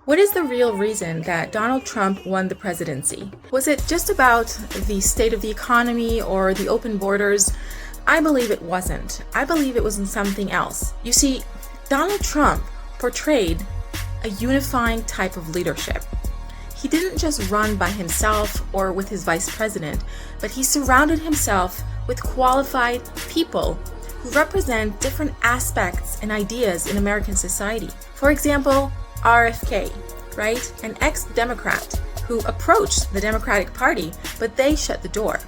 What is the real reason that Donald Trump won the presidency? Was it just about the state of the economy or the open borders? I believe it wasn't. I believe it was in something else. You see, Donald Trump portrayed a unifying type of leadership. He didn't just run by himself or with his vice president, but he surrounded himself with qualified people who represent different aspects and ideas in American society. For example, RFK, right? An ex-Democrat who approached the Democratic Party, but they shut the door.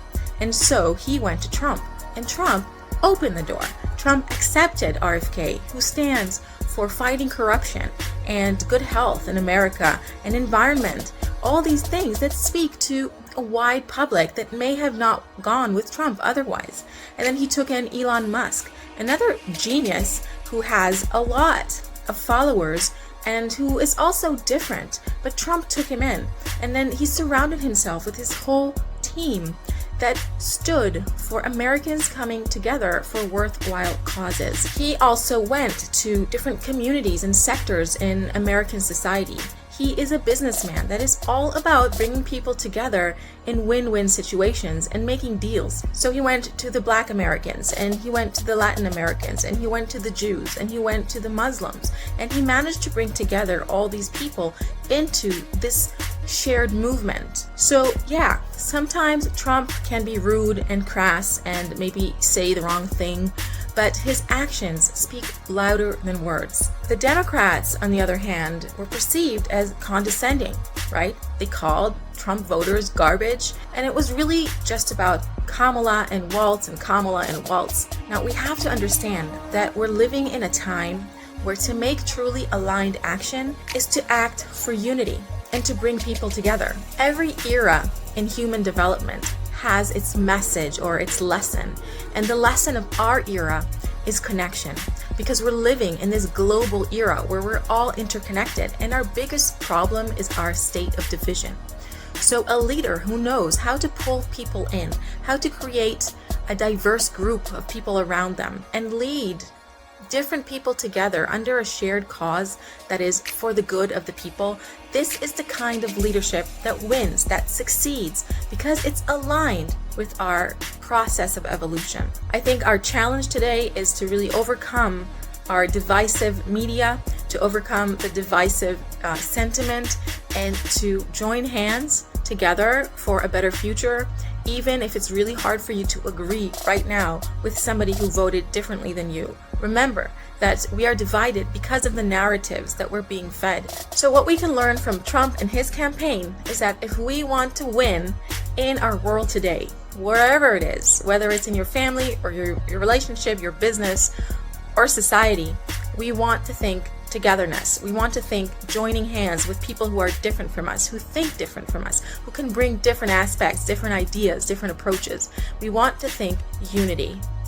And so he went to Trump, and Trump opened the door. Trump accepted RFK, who stands for fighting corruption and good health in America and environment, all these things that speak to a wide public that may have not gone with Trump otherwise. And then he took in Elon Musk, another genius who has a lot of followers and who is also different, but Trump took him in. And then he surrounded himself with his whole team that stood for Americans coming together for worthwhile causes. He also went to different communities and sectors in American society. He is a businessman that is all about bringing people together in win-win situations and making deals. So he went to the Black Americans, and he went to the Latin Americans, and he went to the Jews, and he went to the Muslims, and he managed to bring together all these people into this shared movement. So yeah, sometimes Trump can be rude and crass and maybe say the wrong thing, but his actions speak louder than words. The Democrats, on the other hand, were perceived as condescending, right? They called Trump voters garbage, and it was really just about Kamala and Waltz and Kamala and Waltz. Now, we have to understand that we're living in a time where to make truly aligned action is to act for unity and to bring people together. Every era in human development has its message or its lesson, and the lesson of our era is connection, because we're living in this global era where we're all interconnected, and our biggest problem is our state of division. So a leader who knows how to pull people in, how to create a diverse group of people around them and lead different people together under a shared cause that is for the good of the people, this is the kind of leadership that wins, that succeeds, because it's aligned with our process of evolution. I think our challenge today is to really overcome our divisive media, to overcome the divisive sentiment, and to join hands together for a better future, even if it's really hard for you to agree right now with somebody who voted differently than you. Remember that we are divided because of the narratives that we're being fed. So what we can learn from Trump and his campaign is that if we want to win in our world today, wherever it is, whether it's in your family or your relationship, your business, or society, we want to think togetherness. We want to think joining hands with people who are different from us, who think different from us, who can bring different aspects, different ideas, different approaches. We want to think unity.